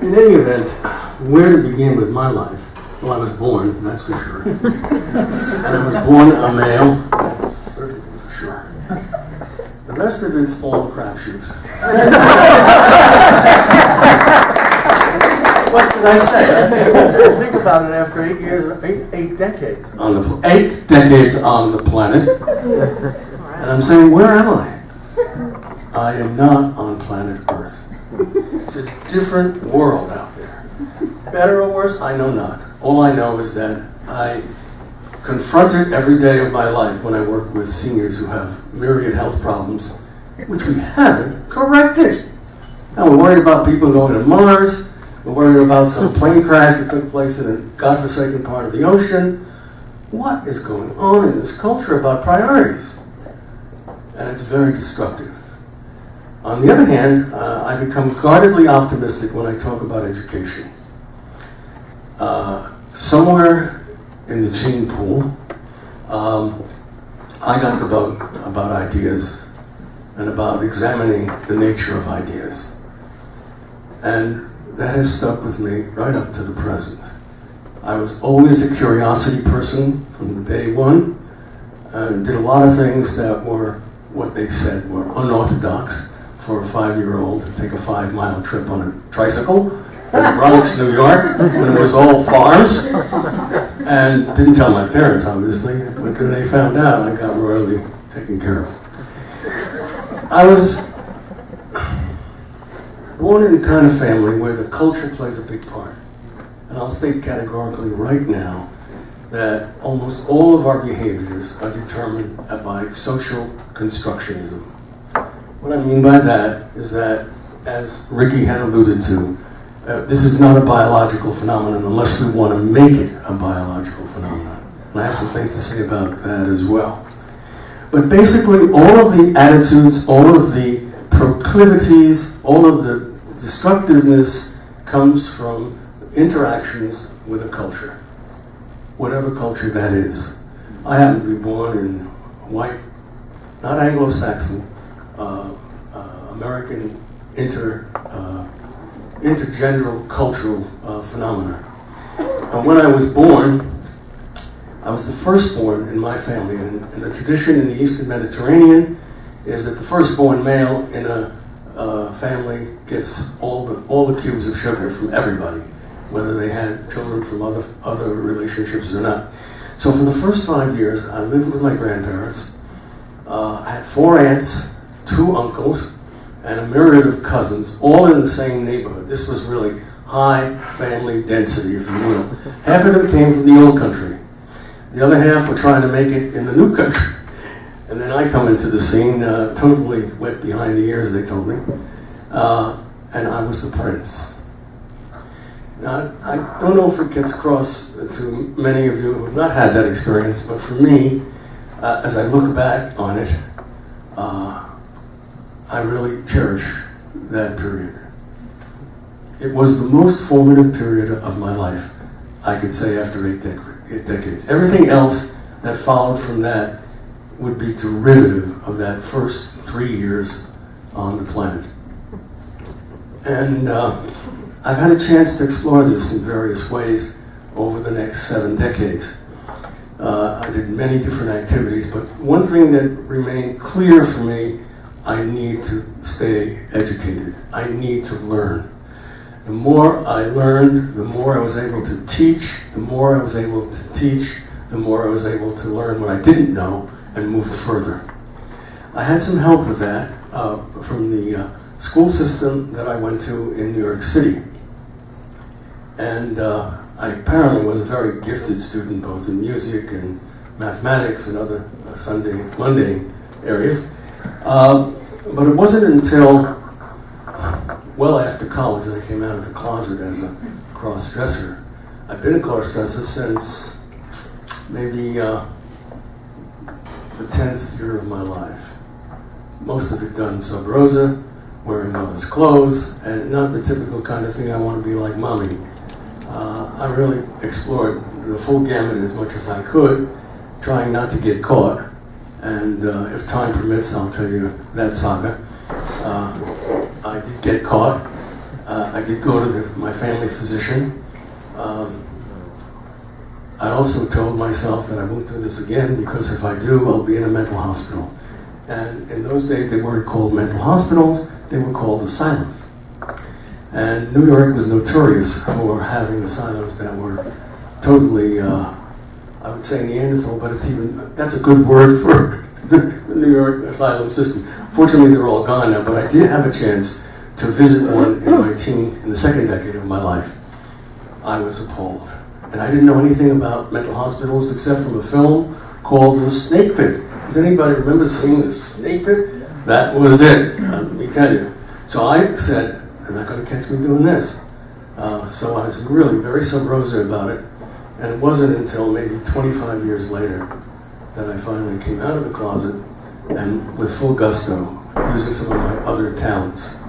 In any event, where to begin with my life? Well, I was born, that's for sure. And I was born a male, that's certainly for sure. The rest of it's all crapshoots. What did I say? Think about it after 8 years, eight decades. 8 decades on the planet. And I'm saying, where am I? I am not on planet Earth. It's a different world out there. Better or worse, I know not. All I know is that I confront it every day of my life when I work with seniors who have myriad health problems, which we haven't corrected. And we're worried about people going to Mars. We're worried about some plane crash that took place in a godforsaken part of the ocean. What is going on in this culture about priorities? And it's very destructive. On the other hand, I become guardedly optimistic when I talk about education. Somewhere in the gene pool, I got the bug about ideas and about examining the nature of ideas. And that has stuck with me right up to the present. I was always a curiosity person from the day one. Did a lot of things that were what they said were unorthodox for a 5-year-old to take a 5-mile trip on a tricycle in Bronx, New York, when it was all farms. And didn't tell my parents, obviously, but when they found out, I got royally taken care of. I was born in the kind of family where the culture plays a big part. And I'll state categorically right now that almost all of our behaviors are determined by social constructionism. What I mean by that is that, as Ricky had alluded to, this is not a biological phenomenon unless we want to make it a biological phenomenon. And I have some things to say about that as well. But basically, all of the attitudes, all of the proclivities, all of the destructiveness comes from interactions with a culture, whatever culture that is. I happen to be born in white, not Anglo-Saxon, American intergenderal cultural phenomena. And when I was born, I was the firstborn in my family. And the tradition in the Eastern Mediterranean is that the firstborn male in a family gets all the cubes of sugar from everybody, whether they had children from other relationships or not. So for the first 5 years, I lived with my grandparents. I had 4 aunts, 2 uncles, and a myriad of cousins, all in the same neighborhood. This was really high family density, if you will. Half of them came from the old country. The other half were trying to make it in the new country. And then I come into the scene, totally wet behind the ears, they told me. And I was the prince. Now, I don't know if it gets across to many of you who have not had that experience, but for me, as I look back on it, I really cherish that period. It was the most formative period of my life, I could say, after 8 decades. Everything else that followed from that would be derivative of that first 3 years on the planet. And I've had a chance to explore this in various ways over the next 7 decades. I did many different activities, but one thing that remained clear for me, I need to stay educated. I need to learn. The more I learned, the more I was able to teach. The more I was able to teach, the more I was able to learn what I didn't know and move further. I had some help with that from the school system that I went to in New York City. And I apparently was a very gifted student, both in music and mathematics and other mundane areas. But it wasn't until well after college that I came out of the closet as a cross-dresser. I've been a cross-dresser since maybe the 10th year of my life. Most of it done sub rosa, wearing mother's clothes, and not the typical kind of thing I want to be like mommy. I really explored the full gamut as much as I could, trying not to get caught. And if time permits, I'll tell you that saga. I did get caught. I did go to my family physician. I also told myself that I won't do this again because if I do, I'll be in a mental hospital. And in those days, they weren't called mental hospitals, they were called asylums. And New York was notorious for having asylums that were totally, I would say Neanderthal, but that's a good word for the New York asylum system. Fortunately, they're all gone now, but I did have a chance to visit one in the second decade of my life. I was appalled. And I didn't know anything about mental hospitals except from a film called The Snake Pit. Does anybody remember seeing The Snake Pit? That was it, let me tell you. So I said, they're not going to catch me doing this. So I was really very sub rosa about it. And it wasn't until maybe 25 years later that I finally came out of the closet and with full gusto, using some of my other talents.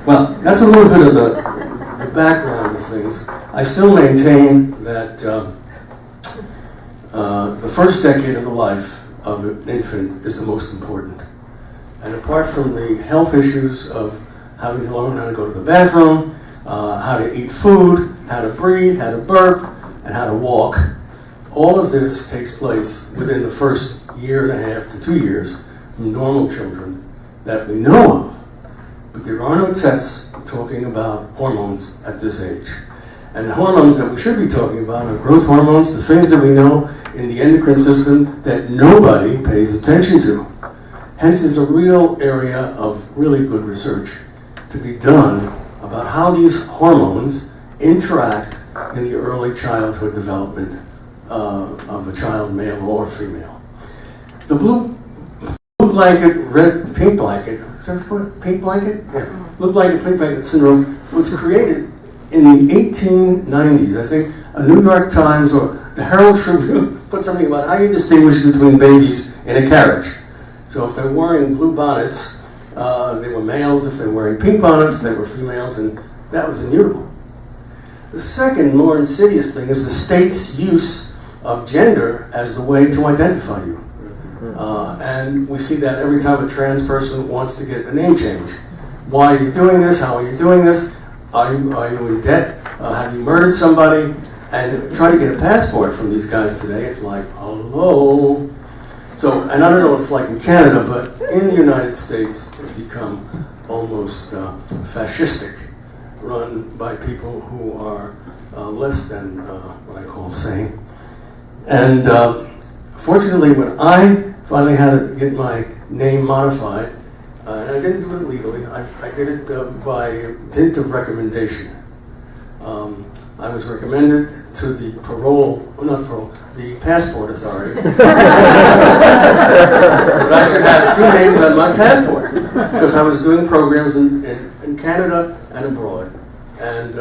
Well, that's a little bit of the background of things. I still maintain that the first decade of the life of an infant is the most important. And apart from the health issues of having to learn how to go to the bathroom, how to eat food, how to breathe, how to burp, and how to walk, all of this takes place within the first year and a half to 2 years from normal children that we know of. But there are no tests talking about hormones at this age. And the hormones that we should be talking about are growth hormones, the things that we know in the endocrine system that nobody pays attention to. Hence, there's a real area of really good research to be done about how these hormones interact in the early childhood development of a child, male or female. The blue blanket, pink blanket, is that what, pink blanket? Yeah. Blue blanket, pink blanket syndrome was created in the 1890s. I think a New York Times or the Herald Tribune put something about how you distinguish between babies in a carriage. So if they're wearing blue bonnets, they were males. If they were wearing pink bonnets, they were females, and that was immutable. The second, more insidious thing is the state's use of gender as the way to identify you. And we see that every time a trans person wants to get the name change. Why are you doing this? How are you doing this? Are you in debt? Have you murdered somebody? And try to get a passport from these guys today, it's like, hello. So, and I don't know what it's like in Canada, but in the United States, it's become almost fascistic, run by people who are less than what I call sane. And fortunately, when I finally had to get my name modified, and I didn't do it legally, I did it by dint of recommendation. I was recommended to the the passport authority. But I should have 2 names on my passport, because I was doing programs in Canada and abroad. And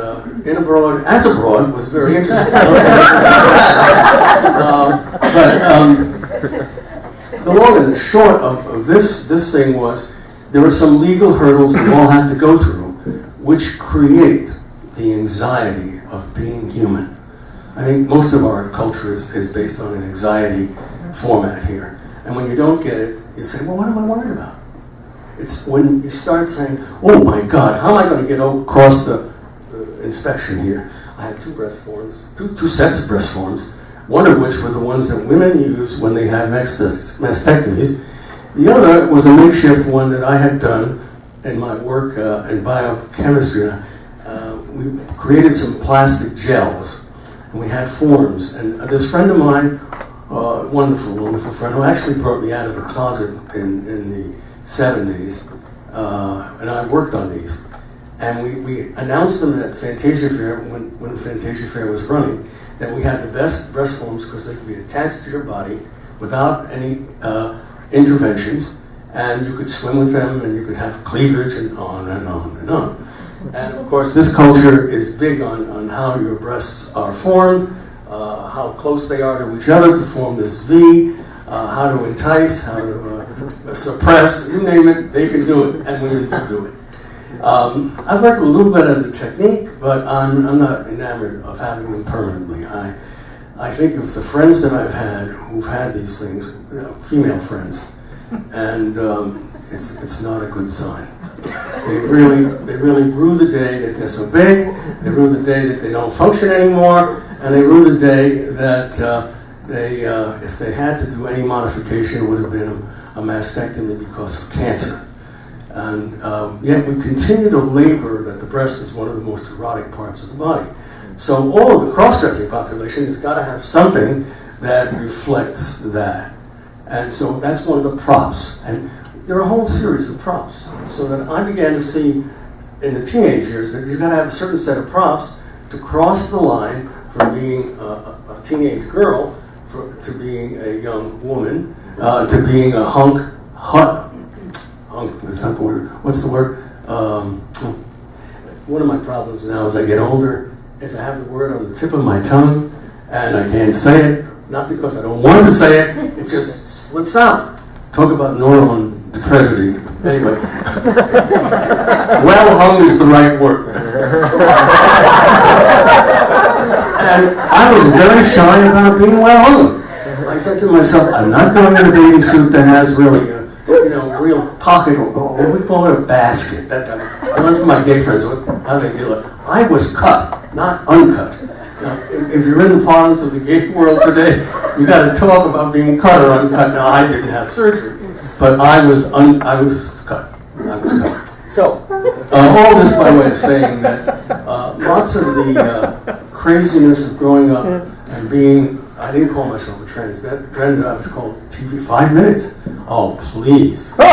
as abroad was very interesting. The long and the short of this thing was, there are some legal hurdles we all have to go through, which create the anxiety of being human. I think most of our culture is based on an anxiety format here. And when you don't get it, you say, well, what am I worried about? It's when you start saying, oh my God, how am I going to get across the inspection here? I had 2 breast forms, two sets of breast forms, one of which were the ones that women use when they have mastectomies. The other was a makeshift one that I had done in my work in biochemistry. We created some plastic gels, and we had forms. And this friend of mine, wonderful, wonderful friend, who actually brought me out of the closet in the 70s, and I worked on these. And we announced them at Fantasia Fair, when Fantasia Fair was running, that we had the best breast forms because they could be attached to your body without any interventions, and you could swim with them, and you could have cleavage, and on and on and on. And of course, this culture is big on how your breasts are formed, how close they are to each other to form this V, how to entice, how to suppress, you name it, they can do it, and women do it. I've learned a little bit of the technique, but I'm not enamored of having them permanently. I think of the friends that I've had who've had these things, female friends, and it's not a good sign. They really rue the day that they're so big. They rue the day that they don't function anymore, and they rue the day that if they had to do any modification, it would have been a mastectomy because of cancer. And yet we continue to labor that the breast is one of the most erotic parts of the body. So all of the cross-dressing population has got to have something that reflects that. And so that's one of the props. And there are a whole series of props. So that I began to see in the teenage years that you've got to have a certain set of props to cross the line from being a teenage girl to being a young woman, to being a hunk, that's not the word. What's the word? One of my problems now as I get older is I have the word on the tip of my tongue and I can't say it, not because I don't want to say it, it just slips out. Talk about neuron depravity. Anyway, well hung is the right word. And I was very shy about being well hung. I said to myself, I'm not going in a bathing suit that has really a real pocket, or what we call it, a basket. I learned from my gay friends how they deal it. I was cut, not uncut. Now, if you're in the parlance of the gay world today, you got to talk about being cut or uncut. Now, I didn't have surgery, but I was cut. I was cut. So, all this by way of saying that lots of the craziness of growing up and being, I didn't call myself a transgender, I was called TV 5 minutes. Oh, please. Oh,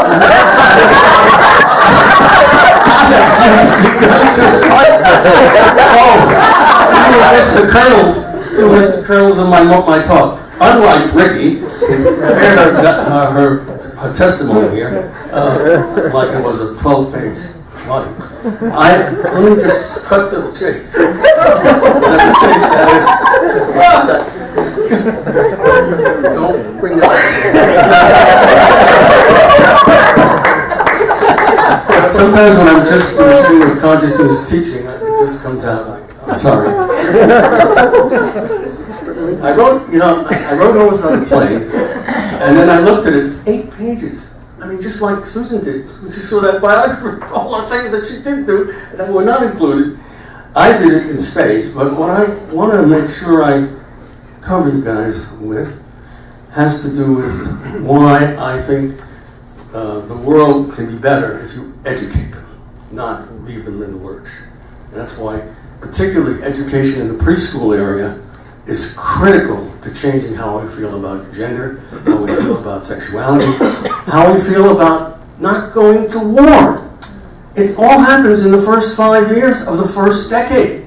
you missed the kernels. You missed the kernels of my talk. Unlike Ricky, who prepared her testimony here, like it was a 12-page volume. Let me just cut to the chase. The chase that is. Don't bring that up. Sometimes when I'm just doing stream of consciousness teaching, it just comes out like, I'm sorry. I wrote Always on the Plane, and then I looked at it, it's 8 pages. I mean, just like Susan did. She saw that biography, all the things that she did do that were not included. I did it in spades, but what I want to make sure I cover you guys with has to do with why I think the world can be better if you educate them, not leave them in the lurch. And that's why particularly education in the preschool area is critical to changing how we feel about gender, how we feel about sexuality, how we feel about not going to war. It all happens in the first 5 years of the first decade.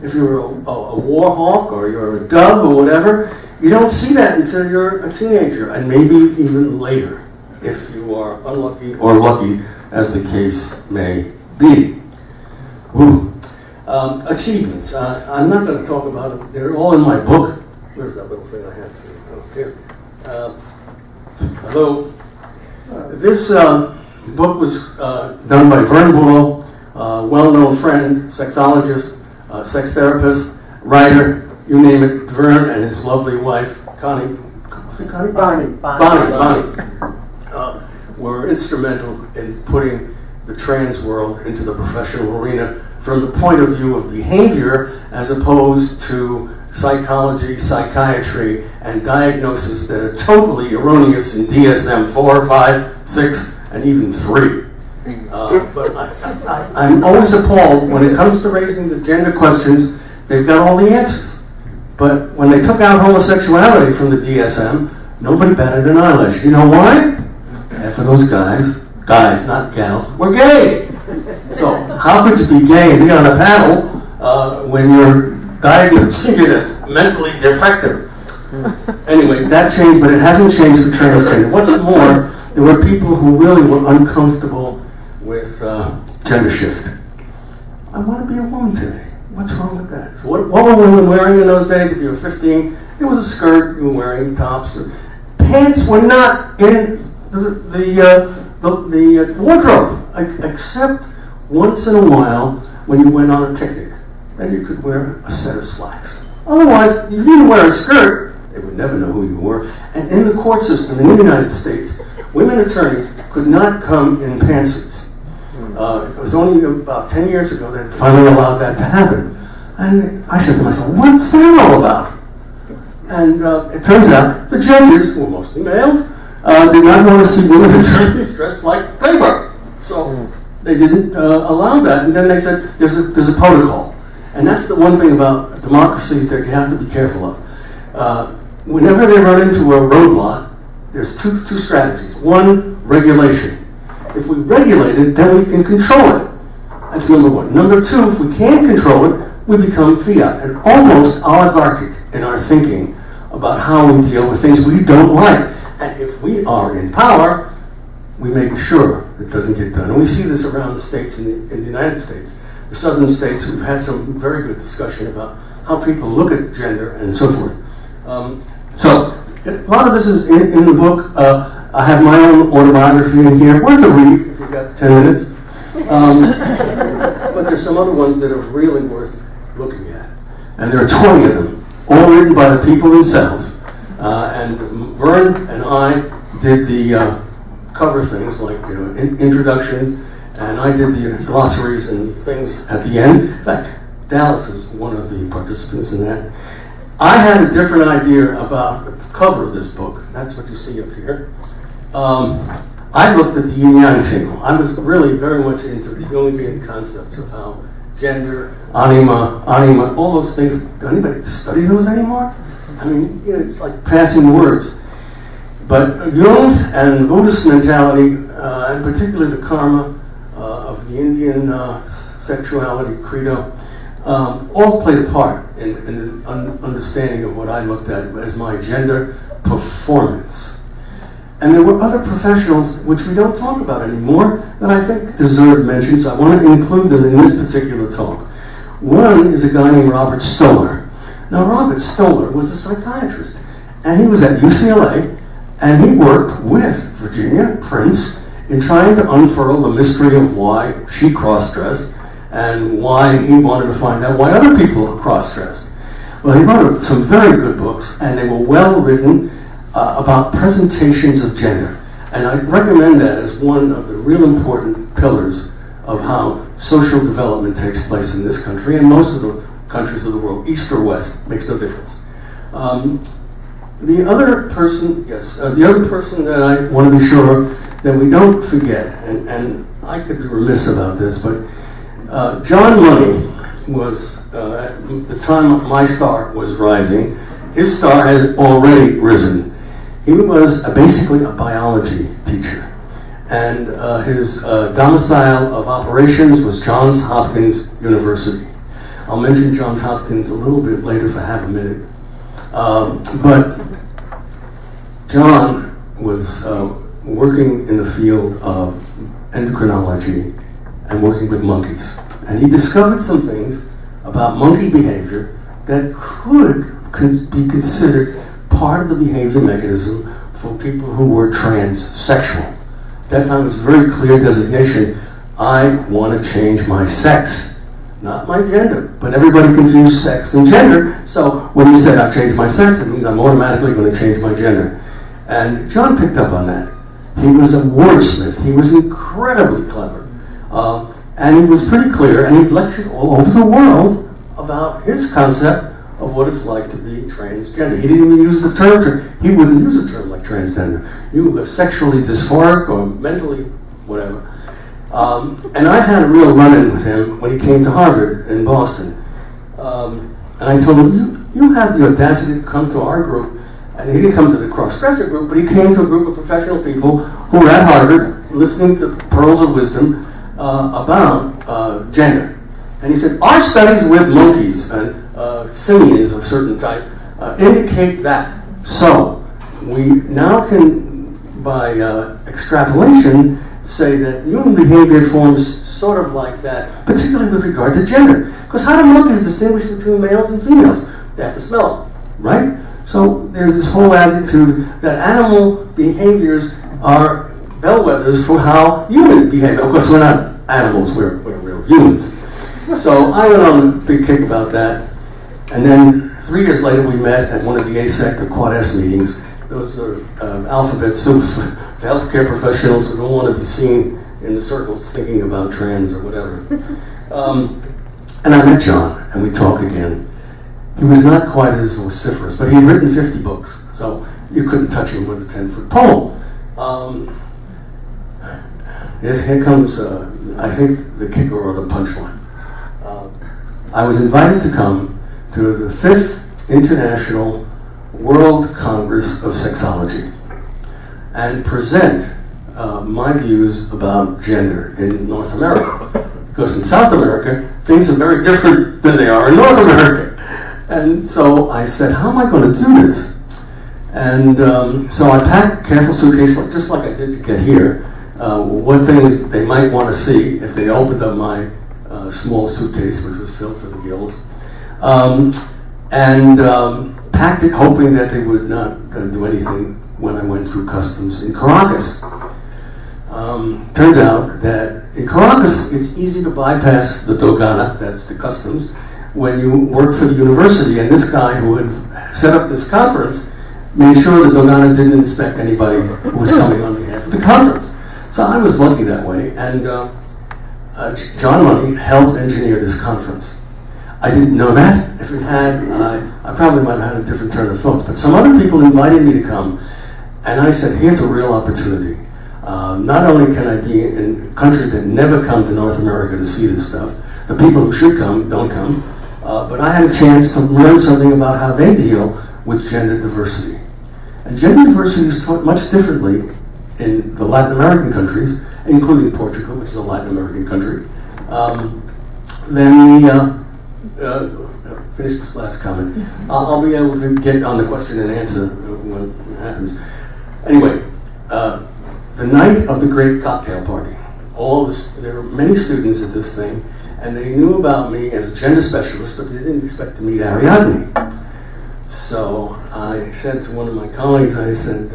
If you're a war hawk or you're a dove or whatever, you don't see that until you're a teenager, and maybe even later, if you are unlucky or lucky, as the case may be. Woo. Achievements. I'm not going to talk about them. They're all in my book. Where's that little thing I have? Here. Although this book was done by Vern Bull, well-known friend, sexologist, sex therapist, writer, you name it. Vern and his lovely wife, Connie. Was it Connie? Bonnie. Were instrumental in putting the trans world into the professional arena from the point of view of behavior as opposed to psychology, psychiatry, and diagnoses that are totally erroneous in DSM 4, 5, 6, and even 3. But I'm always appalled when it comes to raising the gender questions, they've got all the answers. But when they took out homosexuality from the DSM, nobody batted an eyelash. You know why? Half of those guys, not gals, were gay. So how could you be gay and be on a panel when you're diagnosing it as mentally defective? Anyway, that changed, but it hasn't changed for transgender. What's more, there were people who really were uncomfortable with gender shift. I want to be a woman today. What's wrong with that? So what were women wearing in those days? If you were 15, there was a skirt, you were wearing tops. Pants were not in the wardrobe, except once in a while when you went on a picnic. Then you could wear a set of slacks. Otherwise, you didn't wear a skirt, they would never know who you were. And in the court system in the United States, women attorneys could not come in pantsuits. It was only about 10 years ago that they finally allowed that to happen. And I said to myself, what's that all about? And it turns out the judges, who were mostly males, did not want to see women attorneys dressed like they were. So they didn't allow that. And then they said there's a protocol. And that's the one thing about democracies that you have to be careful of. Whenever they run into a roadblock, there's two strategies. One, regulation. If we regulate it, then we can control it. That's number one. Number two, if we can't control it, we become fiat and almost oligarchic in our thinking about how we deal with things we don't like. And if we are in power, we make sure it doesn't get done. And we see this around the states in the United States. The southern states, we've had some very good discussion about how people look at gender and so forth. So a lot of this is in the book. I have my own autobiography in here. Worth a read if you've got 10 minutes. But there's some other ones that are really worth looking at. And there are 20 of them, all written by the people themselves. And Vern and I did the cover things like introductions, and I did the glossaries and things at the end. In fact, Dallas is one of the participants in that. I had a different idea about the cover of this book. That's what you see up here. I looked at the yin yang signal. I was really very much into the Jungian concepts of how gender, anima, all those things. Does anybody study those anymore? I mean, it's like passing words. But Jung and Buddhist mentality, and particularly the karma of the Indian sexuality credo, all played a part in the understanding of what I looked at as my gender performance. And there were other professionals, which we don't talk about anymore, that I think deserve mention, so I want to include them in this particular talk. One is a guy named Robert Stoller. Now, Robert Stoller was a psychiatrist, and he was at UCLA, and he worked with Virginia Prince in trying to unfurl the mystery of why she cross-dressed and why he wanted to find out why other people are cross-dressed. Well, he wrote some very good books, and they were well written about presentations of gender. And I recommend that as one of the real important pillars of how social development takes place in this country and most of the countries of the world, east or west, makes no difference. The other person that I want to be sure that we don't forget, and I could be remiss about this, but John Money was, at the time my star was rising, his star had already risen. He was basically a biology teacher, and his domicile of operations was Johns Hopkins University. I'll mention Johns Hopkins a little bit later if I have a minute. But John was working in the field of endocrinology and working with monkeys. And he discovered some things about monkey behavior that could be considered part of the behavior mechanism for people who were transsexual. At that time, it was a very clear designation. I want to change my sex, not my gender. But everybody confused sex and gender. So when you said I changed my sex, it means I'm automatically going to change my gender. And John picked up on that. He was a wordsmith. He was incredibly clever. And he was pretty clear, and he lectured all over the world about his concept of what it's like to be transgender. He didn't even use the term, he wouldn't use a term like transgender. You were sexually dysphoric or mentally whatever. And I had a real run-in with him when he came to Harvard in Boston. And I told him, you have the audacity to come to our group. And he didn't come to the cross-dresser group, but he came to a group of professional people who were at Harvard listening to pearls of wisdom about gender. And he said, our studies with monkeys and simians of certain type indicate that. So we now can, by extrapolation, say that human behavior forms sort of like that, particularly with regard to gender. Because how do monkeys distinguish between males and females? They have to smell them, right? So there's this whole attitude that animal behaviors are bellwethers for how human behavior. Of course, we're not animals, we're real humans. So I went on a big kick about that. And then 3 years later, we met at one of the ASEC or Quad S meetings. Those are alphabet soup for healthcare professionals who don't want to be seen in the circles thinking about trans or whatever. And I met John, and we talked again. He was not quite as vociferous, but he had written 50 books, so you couldn't touch him with a 10-foot pole. Yes, here comes, I think, the kicker or the punchline. I was invited to come to the 5th International World Congress of Sexology and present my views about gender in North America. Because in South America, things are very different than they are in North America. And so I said, how am I going to do this? And so I packed a careful suitcase, just like I did to get here. What things they might want to see if they opened up my small suitcase, which was filled to the gills. And packed it hoping that they would not do anything when I went through customs in Caracas. Turns out that in Caracas, it's easy to bypass the dogana, that's the customs, when you work for the university. And this guy who had set up this conference made sure the dogana didn't inspect anybody who was coming on behalf of the conference. So I was lucky that way, and John Money helped engineer this conference. I didn't know that. If it had, I probably might have had a different turn of thoughts, but some other people invited me to come, and I said, here's a real opportunity. Not only can I be in countries that never come to North America to see this stuff, the people who should come don't come, but I had a chance to learn something about how they deal with gender diversity. And gender diversity is taught much differently in the Latin American countries, including Portugal, which is a Latin American country, than finish this last comment. I'll be able to get on the question and answer when it happens. Anyway, the night of the great cocktail party, there were many students at this thing, and they knew about me as a gender specialist, but they didn't expect to meet Ariadne. So I said to one of my colleagues, I said,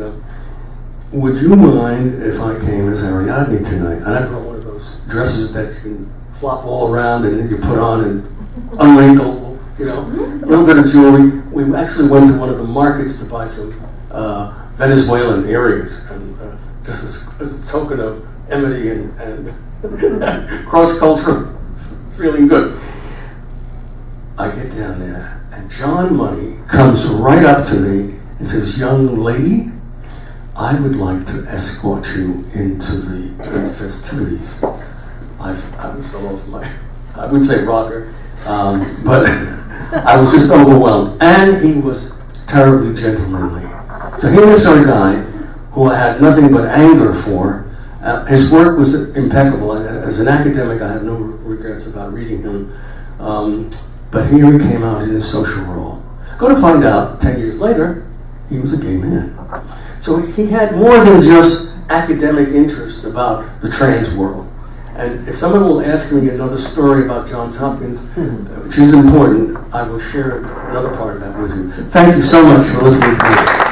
would you mind if I came as Ariadne tonight? And I brought one of those dresses that you can flop all around and you put on and unwrinkle, a little bit of jewelry. We actually went to one of the markets to buy some Venezuelan earrings, and just as a token of amity and cross-cultural feeling good. I get down there, and John Money comes right up to me and says, young lady, I would like to escort you into the festivities. I'm still off I would say rocker, but I was just overwhelmed. And he was terribly gentlemanly. So he was a guy who I had nothing but anger for. His work was impeccable. As an academic, I have no regrets about reading him. But here he came out in his social role. Go to find out, 10 years later, he was a gay man. So he had more than just academic interest about the trans world. And if someone will ask me another story about Johns Hopkins, which is important, I will share another part of that with you. Thank you so much for listening to me.